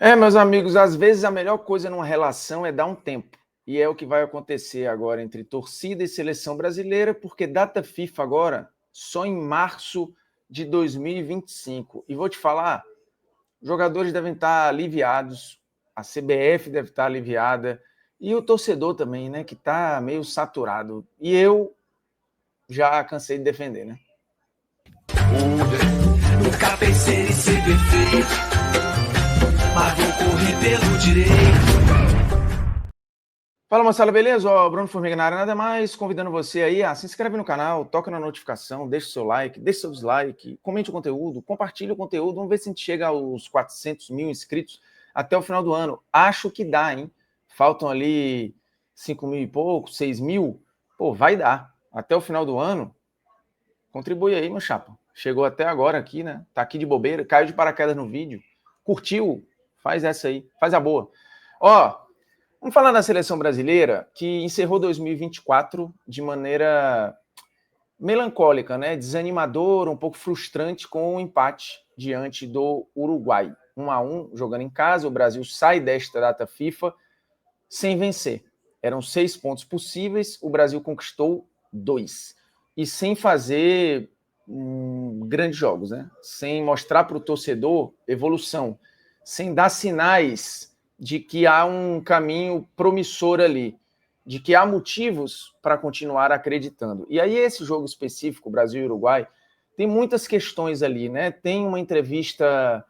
Meus amigos, às vezes a melhor coisa numa relação é dar um tempo. E é o que vai acontecer agora entre torcida e seleção brasileira, porque data FIFA agora só em março de 2025. E vou te falar, os jogadores devem estar aliviados, a CBF deve estar aliviada, e o torcedor também, né, que está meio saturado. E eu já cansei de defender, né? Nunca pensei em ser perfeito, mas vou correr pelo direito. Fala, moçada, beleza? Bruno Formiga na área, nada mais convidando você aí a se inscreve no canal, toca na notificação, deixa o seu like, deixa o seu dislike, comente o conteúdo, compartilha o conteúdo, vamos ver se a gente chega aos 400 mil inscritos até o final do ano. Acho que dá, hein? Faltam ali 5 mil e pouco, 6 mil, pô, vai dar. Até o final do ano, contribui aí, meu chapa. Chegou até agora aqui, né? Tá aqui de bobeira, caiu de paraquedas no vídeo, curtiu, faz essa aí, faz a boa. Vamos falar da seleção brasileira, que encerrou 2024 de maneira melancólica, né? Desanimadora, um pouco frustrante com o empate diante do Uruguai. 1-1, jogando em casa, o Brasil sai desta data FIFA sem vencer. Eram 6 pontos possíveis, o Brasil conquistou 2. E sem fazer grandes jogos, né? Sem mostrar para o torcedor evolução, sem dar sinais de que há um caminho promissor ali, de que há motivos para continuar acreditando. E aí esse jogo específico, Brasil e Uruguai, tem muitas questões ali, né? Tem uma entrevista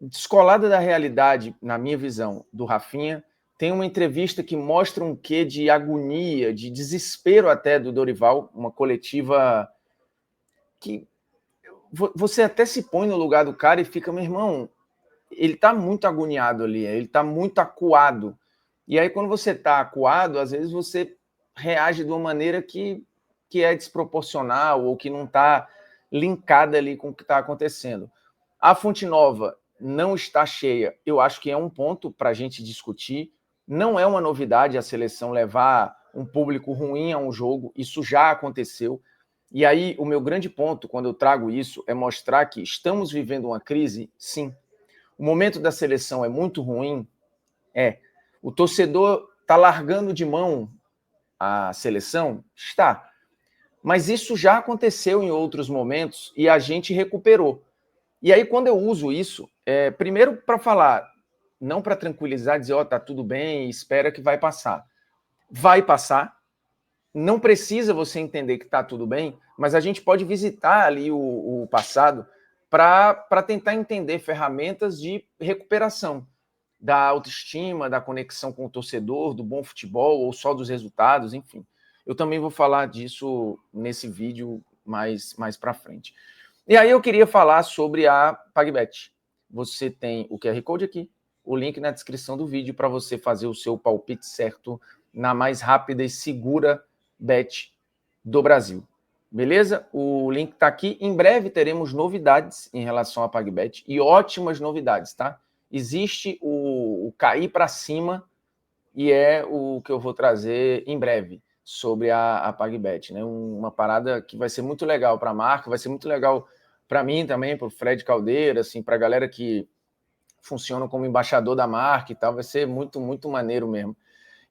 descolada da realidade, na minha visão, do Rafinha, tem uma entrevista que mostra um quê de agonia, de desespero até do Dorival, uma coletiva que você até se põe no lugar do cara e fica, meu irmão, ele tá muito agoniado ali, ele tá muito acuado. E aí, quando você tá acuado, às vezes você reage de uma maneira que é desproporcional ou que não tá linkada ali com o que está acontecendo. A Fonte Nova não está cheia, eu acho que é um ponto para a gente discutir. Não é uma novidade a seleção levar um público ruim a um jogo, isso já aconteceu. E aí, o meu grande ponto, quando eu trago isso, é mostrar que estamos vivendo uma crise, sim. O momento da seleção é muito ruim, o torcedor está largando de mão a seleção? Está. Mas isso já aconteceu em outros momentos e a gente recuperou. E aí, quando eu uso isso, primeiro para falar, não para tranquilizar, dizer, tá tudo bem, espera que vai passar. Vai passar, não precisa você entender que tá tudo bem, mas a gente pode visitar ali o passado para tentar entender ferramentas de recuperação da autoestima, da conexão com o torcedor, do bom futebol ou só dos resultados, enfim. Eu também vou falar disso nesse vídeo mais para frente. E aí eu queria falar sobre a PagBet. Você tem o QR Code aqui, o link na descrição do vídeo para você fazer o seu palpite certo na mais rápida e segura bet do Brasil. Beleza? O link está aqui. Em breve teremos novidades em relação à PagBet e ótimas novidades, tá? Existe o cair para cima e é o que eu vou trazer em breve sobre a PagBet, né? Uma parada que vai ser muito legal para a marca, vai ser muito legal para mim também, para o Fred Caldeira, assim, para a galera que funciona como embaixador da marca e tal, vai ser muito, muito maneiro mesmo.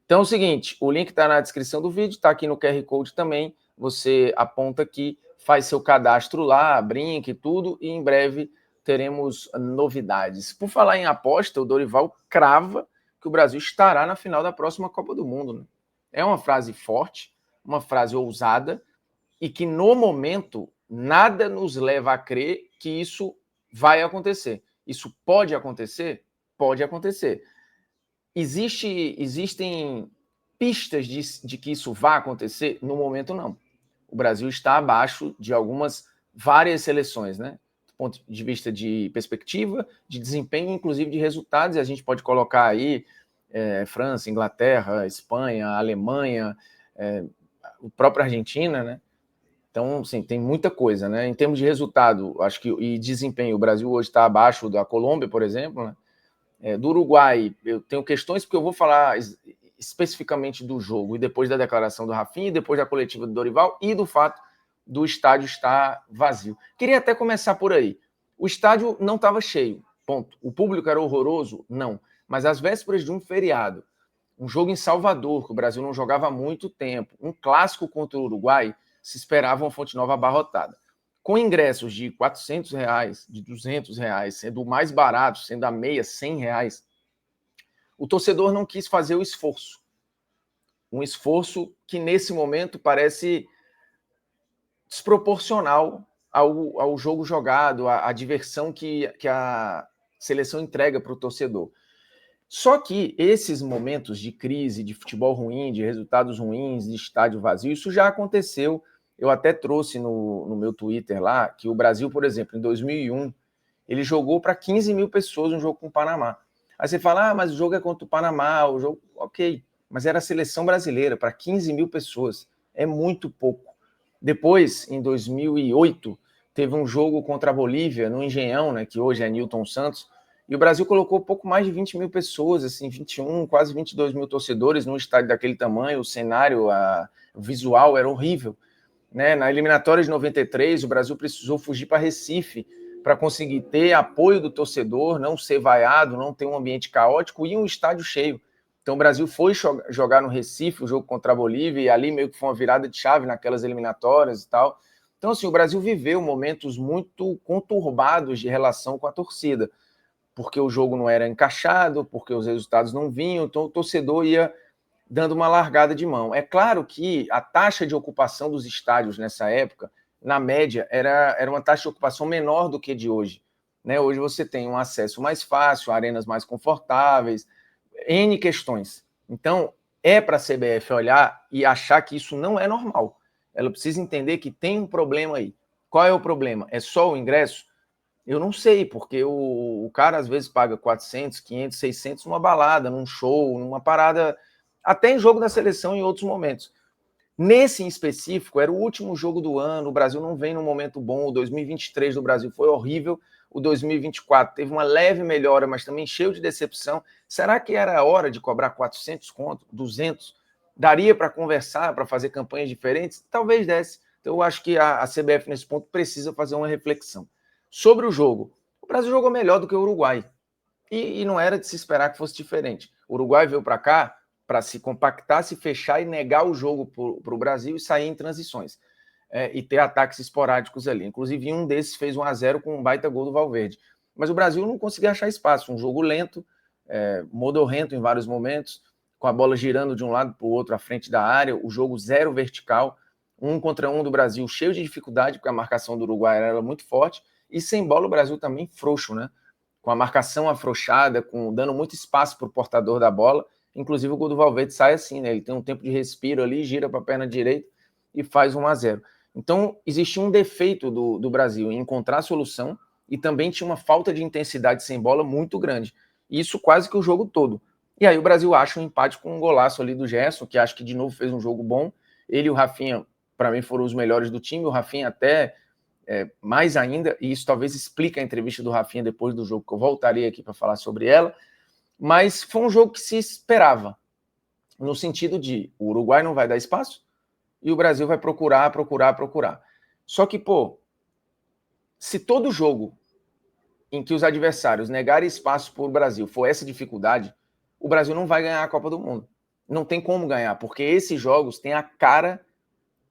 Então é o seguinte, o link está na descrição do vídeo, está aqui no QR Code também, você aponta aqui, faz seu cadastro lá, brinque e tudo, e em breve teremos novidades. Por falar em aposta, o Dorival crava que o Brasil estará na final da próxima Copa do Mundo. Né? É uma frase forte, uma frase ousada, e que no momento nada nos leva a crer que isso vai acontecer. Isso pode acontecer? Pode acontecer. Existem pistas de que isso vai acontecer? No momento, não. O Brasil está abaixo de várias seleções, né? Do ponto de vista de perspectiva, de desempenho, inclusive de resultados, e a gente pode colocar aí França, Inglaterra, Espanha, Alemanha, a própria Argentina, né? Então, assim, tem muita coisa, né? Em termos de resultado, acho que e desempenho, o Brasil hoje está abaixo da Colômbia, por exemplo, né? Do Uruguai, eu tenho questões porque eu vou falar especificamente do jogo e depois da declaração do Rafinha, e depois da coletiva do Dorival e do fato do estádio estar vazio. Queria até começar por aí. O estádio não estava cheio. Ponto. O público era horroroso? Não. Mas às vésperas de um feriado, um jogo em Salvador, que o Brasil não jogava há muito tempo, um clássico contra o Uruguai, se esperava uma Fonte Nova abarrotada. Com ingressos de R$400, de R$200, sendo o mais barato, sendo a meia R$100, o torcedor não quis fazer o esforço. Um esforço que, nesse momento, parece desproporcional ao jogo jogado, à diversão que a seleção entrega para o torcedor. Só que esses momentos de crise, de futebol ruim, de resultados ruins, de estádio vazio, isso já aconteceu. Eu até trouxe no meu Twitter lá que o Brasil, por exemplo, em 2001, ele jogou para 15 mil pessoas um jogo com o Panamá. Aí você fala, mas o jogo é contra o Panamá, o jogo... Ok, mas era a seleção brasileira, para 15 mil pessoas. É muito pouco. Depois, em 2008, teve um jogo contra a Bolívia, no Engenhão, né, que hoje é Newton Santos, e o Brasil colocou pouco mais de 20 mil pessoas, assim, 21, quase 22 mil torcedores num estádio daquele tamanho. O cenário, o visual era horrível. Né? Na eliminatória de 93, o Brasil precisou fugir para Recife para conseguir ter apoio do torcedor, não ser vaiado, não ter um ambiente caótico e um estádio cheio. Então o Brasil foi jogar no Recife o jogo contra a Bolívia, e ali meio que foi uma virada de chave naquelas eliminatórias e tal. Então, assim, o Brasil viveu momentos muito conturbados de relação com a torcida, porque o jogo não era encaixado, porque os resultados não vinham, então o torcedor ia dando uma largada de mão. É claro que a taxa de ocupação dos estádios nessa época, na média, era uma taxa de ocupação menor do que de hoje. Né? Hoje você tem um acesso mais fácil, arenas mais confortáveis, N questões. Então, é para a CBF olhar e achar que isso não é normal. Ela precisa entender que tem um problema aí. Qual é o problema? É só o ingresso? Eu não sei, porque o cara às vezes paga 400, 500, 600 numa balada, num show, numa parada, até em jogo da seleção em outros momentos. Nesse em específico, era o último jogo do ano, o Brasil não vem num momento bom, o 2023 do Brasil foi horrível, o 2024 teve uma leve melhora, mas também cheio de decepção. Será que era a hora de cobrar 400 conto, 200? Daria para conversar, para fazer campanhas diferentes? Talvez desse. Então eu acho que a CBF nesse ponto precisa fazer uma reflexão. Sobre o jogo, o Brasil jogou melhor do que o Uruguai. E não era de se esperar que fosse diferente. O Uruguai veio para cá para se compactar, se fechar e negar o jogo para o Brasil e sair em transições. E ter ataques esporádicos ali. Inclusive, um desses fez 1-0 com um baita gol do Valverde. Mas o Brasil não conseguia achar espaço. Um jogo lento, modorrento em vários momentos, com a bola girando de um lado para o outro à frente da área, o jogo zero vertical, 1 contra 1 do Brasil cheio de dificuldade, porque a marcação do Uruguai era muito forte, e sem bola o Brasil também frouxo, né? Com a marcação afrouxada, dando muito espaço para o portador da bola. Inclusive o gol do Valverde sai assim, né? Ele tem um tempo de respiro ali, gira para a perna direita e faz 1-0. Então, existia um defeito do Brasil em encontrar a solução, e também tinha uma falta de intensidade sem bola muito grande. Isso quase que o jogo todo. E aí o Brasil acha um empate com um golaço ali do Gerson, que acho que de novo fez um jogo bom. Ele e o Rafinha, para mim, foram os melhores do time. O Rafinha até mais ainda, e isso talvez explique a entrevista do Rafinha depois do jogo, que eu voltarei aqui para falar sobre ela. Mas foi um jogo que se esperava, no sentido de o Uruguai não vai dar espaço e o Brasil vai procurar. Só que, se todo jogo em que os adversários negarem espaço para o Brasil for essa dificuldade, o Brasil não vai ganhar a Copa do Mundo. Não tem como ganhar, porque esses jogos têm a cara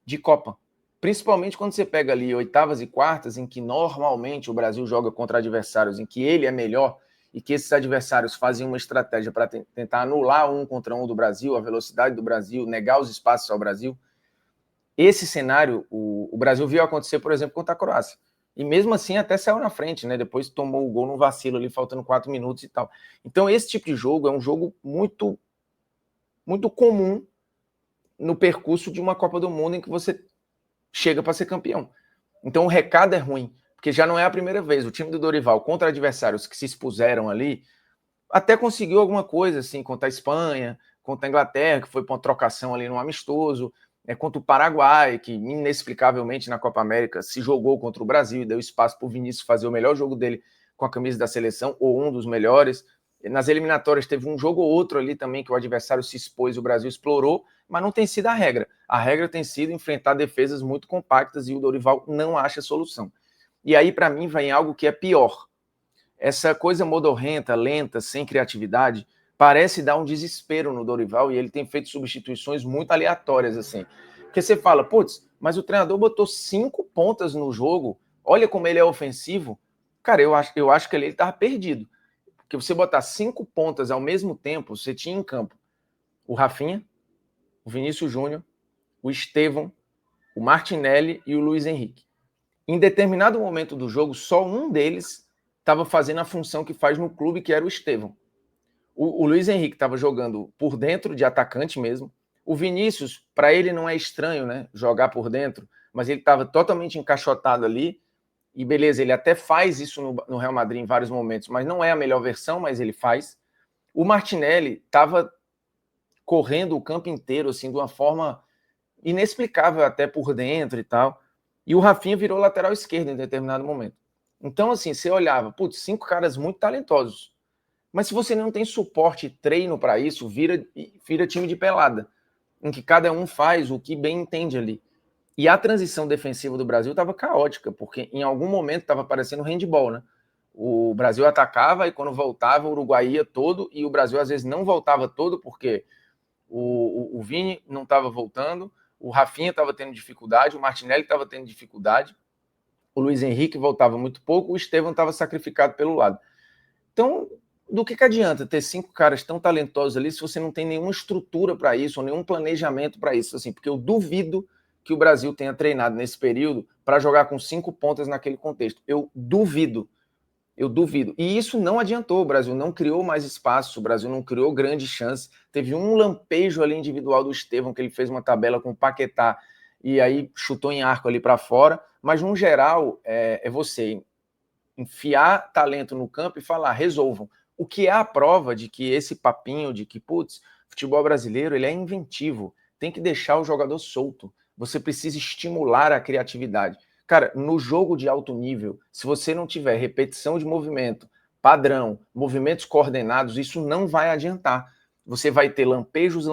de Copa. Principalmente quando você pega ali oitavas e quartas, em que normalmente o Brasil joga contra adversários em que ele é melhor, e que esses adversários fazem uma estratégia para tentar anular 1 contra 1 do Brasil, a velocidade do Brasil, negar os espaços ao Brasil. Esse cenário, o Brasil viu acontecer, por exemplo, contra a Croácia. E mesmo assim até saiu na frente, né? Depois tomou o gol no vacilo ali, faltando 4 minutos e tal. Então esse tipo de jogo é um jogo muito, muito comum no percurso de uma Copa do Mundo em que você chega para ser campeão. Então o recado é ruim, porque já não é a primeira vez. O time do Dorival contra adversários que se expuseram ali, até conseguiu alguma coisa, assim, contra a Espanha, contra a Inglaterra, que foi para uma trocação ali no amistoso, contra o Paraguai, que inexplicavelmente na Copa América se jogou contra o Brasil e deu espaço para o Vinícius fazer o melhor jogo dele com a camisa da seleção, ou um dos melhores. Nas eliminatórias teve um jogo ou outro ali também que o adversário se expôs e o Brasil explorou, mas não tem sido a regra. A regra tem sido enfrentar defesas muito compactas e o Dorival não acha solução. E aí, para mim, vem algo que é pior. essa coisa modorrenta, lenta, sem criatividade, parece dar um desespero no Dorival, e ele tem feito substituições muito aleatórias, assim. Porque você fala, putz, mas o treinador botou 5 pontas no jogo, olha como ele é ofensivo. Cara, eu acho que ele estava perdido. Porque você botar 5 pontas ao mesmo tempo, você tinha em campo o Rafinha, o Vinícius Júnior, o Estevão, o Martinelli e o Luiz Henrique. Em determinado momento do jogo, só um deles estava fazendo a função que faz no clube, que era o Estevão. O Luiz Henrique estava jogando por dentro, de atacante mesmo. O Vinícius, para ele não é estranho, né, jogar por dentro, mas ele estava totalmente encaixotado ali. E beleza, ele até faz isso no Real Madrid em vários momentos, mas não é a melhor versão, mas ele faz. O Martinelli estava correndo o campo inteiro, assim, de uma forma inexplicável até por dentro e tal. E o Rafinha virou lateral esquerdo em determinado momento. Então, assim, você olhava, putz, 5 caras muito talentosos. Mas se você não tem suporte e treino para isso, vira time de pelada, em que cada um faz o que bem entende ali. E a transição defensiva do Brasil estava caótica, porque em algum momento estava parecendo handball, né? O Brasil atacava e quando voltava o Uruguai ia todo, e o Brasil às vezes não voltava todo, porque o Vini não estava voltando, o Rafinha estava tendo dificuldade, o Martinelli estava tendo dificuldade, o Luiz Henrique voltava muito pouco, o Estevão estava sacrificado pelo lado. Então, do que adianta ter 5 caras tão talentosos ali se você não tem nenhuma estrutura para isso, ou nenhum planejamento para isso? Assim, porque eu duvido que o Brasil tenha treinado nesse período para jogar com 5 pontas naquele contexto. Eu duvido. E isso não adiantou. O Brasil não criou mais espaço, o Brasil não criou grandes chances. Teve um lampejo ali individual do Estevão, que ele fez uma tabela com o Paquetá e aí chutou em arco ali para fora. Mas, no geral, é você enfiar talento no campo e falar, resolvam. O que é a prova de que esse papinho de que, putz, futebol brasileiro ele é inventivo, tem que deixar o jogador solto. Você precisa estimular a criatividade. Cara, no jogo de alto nível, se você não tiver repetição de movimento, padrão, movimentos coordenados, isso não vai adiantar. Você vai ter lampejos,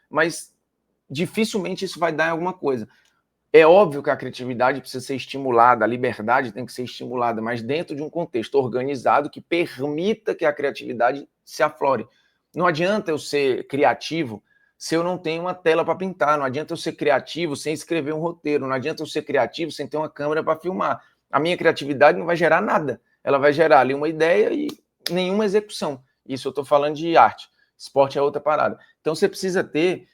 mas dificilmente isso vai dar em alguma coisa. É óbvio que a criatividade precisa ser estimulada, a liberdade tem que ser estimulada, mas dentro de um contexto organizado que permita que a criatividade se aflore. Não adianta eu ser criativo se eu não tenho uma tela para pintar, não adianta eu ser criativo sem escrever um roteiro, não adianta eu ser criativo sem ter uma câmera para filmar. A minha criatividade não vai gerar nada, ela vai gerar ali uma ideia e nenhuma execução. Isso eu estou falando de arte, esporte é outra parada. Então você precisa ter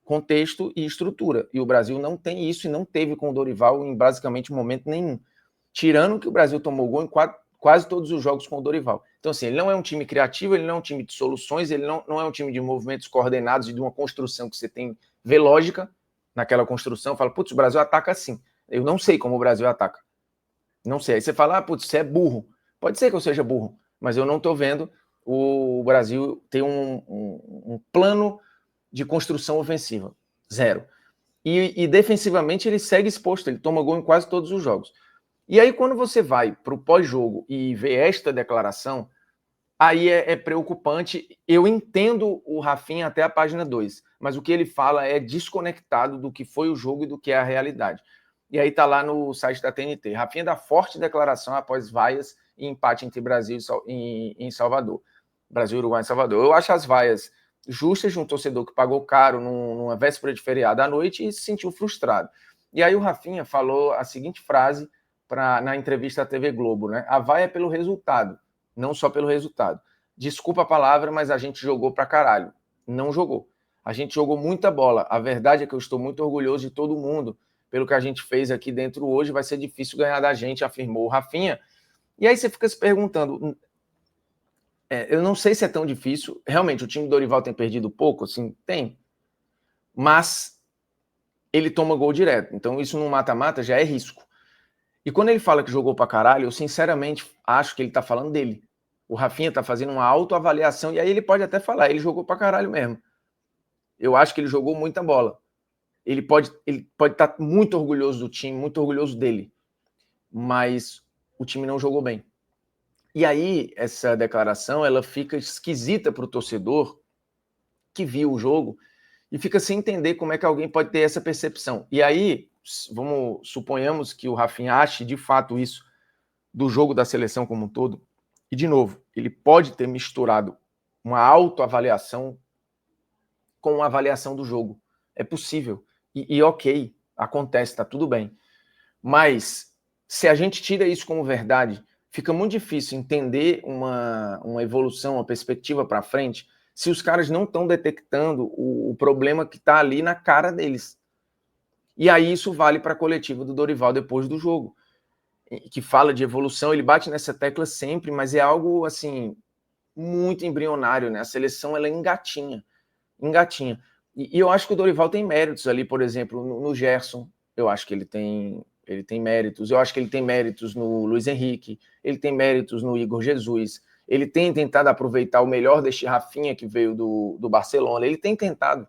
contexto e estrutura. E o Brasil não tem isso e não teve com o Dorival em basicamente momento nenhum. Tirando que o Brasil tomou gol em quase todos os jogos com o Dorival. Então, assim, ele não é um time criativo, ele não é um time de soluções, ele não é um time de movimentos coordenados e de uma construção que você tem, vê lógica naquela construção, fala, putz, o Brasil ataca assim. Eu não sei como o Brasil ataca. Não sei. Aí você fala, putz, você é burro. Pode ser que eu seja burro, mas eu não estou vendo o Brasil ter um plano de construção ofensiva. Zero. E defensivamente ele segue exposto, ele toma gol em quase todos os jogos. E aí quando você vai para o pós-jogo e vê esta declaração, aí é preocupante. Eu entendo o Rafinha até a página 2, mas o que ele fala é desconectado do que foi o jogo e do que é a realidade. E aí tá lá no site da TNT. Rafinha dá forte declaração após vaias e empate entre Brasil e Salvador. Brasil, Uruguai e Salvador. Eu acho as vaias justas de um torcedor que pagou caro numa véspera de feriado à noite e se sentiu frustrado. E aí o Rafinha falou a seguinte frase na entrevista à TV Globo, né? A vaia é pelo resultado, não só pelo resultado. Desculpa a palavra, mas a gente jogou pra caralho. Não jogou. A gente jogou muita bola. A verdade é que eu estou muito orgulhoso de todo mundo pelo que a gente fez aqui dentro hoje. Vai ser difícil ganhar da gente, afirmou o Rafinha. E aí você fica se perguntando, eu não sei se é tão difícil. Realmente, o time do Dorival tem perdido pouco? Assim, tem. Mas ele toma gol direto. Então, isso no mata-mata já é risco. E quando ele fala que jogou pra caralho, eu sinceramente acho que ele tá falando dele. O Rafinha tá fazendo uma autoavaliação, e aí ele pode até falar, ele jogou pra caralho mesmo. Eu acho que ele jogou muita bola. Ele pode estar muito orgulhoso do time, muito orgulhoso dele. Mas o time não jogou bem. E aí, essa declaração, ela fica esquisita para o torcedor que viu o jogo e fica sem entender como é que alguém pode ter essa percepção. E aí, suponhamos que o Rafinha ache de fato isso. do jogo da seleção como um todo. E, de novo, ele pode ter misturado uma autoavaliação com uma avaliação do jogo. É possível. E ok, acontece, tá tudo bem. Mas, se a gente tira isso como verdade, fica muito difícil entender uma evolução, uma perspectiva para frente, se os caras não estão detectando o problema que está ali na cara deles. E aí isso vale para a coletiva do Dorival depois do jogo, que fala de evolução, ele bate nessa tecla sempre, mas é algo, assim, muito embrionário, né? A seleção, ela engatinha. E eu acho que o Dorival tem méritos ali, por exemplo, no Gerson, eu acho que ele tem méritos, eu acho que ele tem méritos no Luiz Henrique, ele tem méritos no Igor Jesus, ele tem tentado aproveitar o melhor deste Rafinha que veio do Barcelona, ele tem tentado.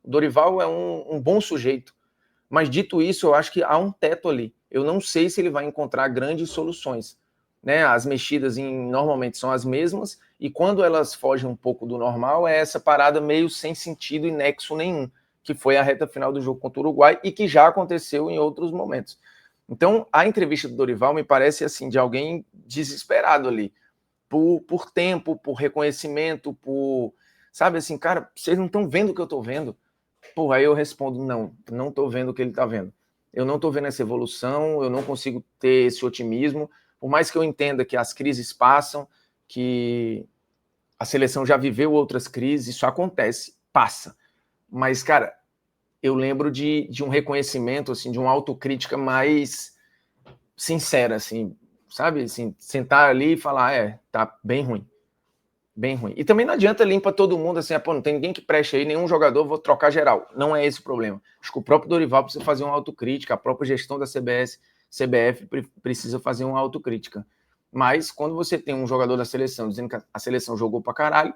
O Dorival é um bom sujeito, mas dito isso, eu acho que há um teto ali. Eu não sei se ele vai encontrar grandes soluções, né? As mexidas normalmente são as mesmas, e quando elas fogem um pouco do normal, é essa parada meio sem sentido e nexo nenhum, que foi a reta final do jogo contra o Uruguai e que já aconteceu em outros momentos. Então, a entrevista do Dorival me parece assim de alguém desesperado ali, por tempo, por reconhecimento, sabe assim, cara, vocês não estão vendo o que eu estou vendo? Pô, aí eu respondo, não estou vendo o que ele está vendo. Eu não estou vendo essa evolução, eu não consigo ter esse otimismo, por mais que eu entenda que as crises passam, que a seleção já viveu outras crises, isso acontece, passa. Mas, cara, eu lembro de um reconhecimento, assim, de uma autocrítica mais sincera, assim, sabe? Assim, sentar ali e falar, tá bem ruim. Bem ruim. E também não adianta limpa todo mundo, assim, pô, não tem ninguém que preste aí, nenhum jogador, vou trocar geral. Não é esse o problema. Acho que o próprio Dorival precisa fazer uma autocrítica, a própria gestão da CBF precisa fazer uma autocrítica. Mas quando você tem um jogador da seleção dizendo que a seleção jogou pra caralho,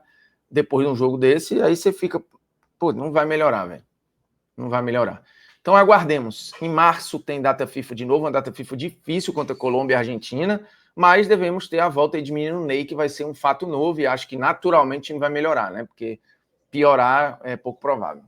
depois de um jogo desse, aí você fica, pô, não vai melhorar, velho. Não vai melhorar. Então aguardemos. Em março tem data FIFA de novo, uma data FIFA difícil contra Colômbia e Argentina, mas devemos ter a volta de menino Ney, que vai ser um fato novo, e acho que naturalmente não vai melhorar, né? Porque piorar é pouco provável.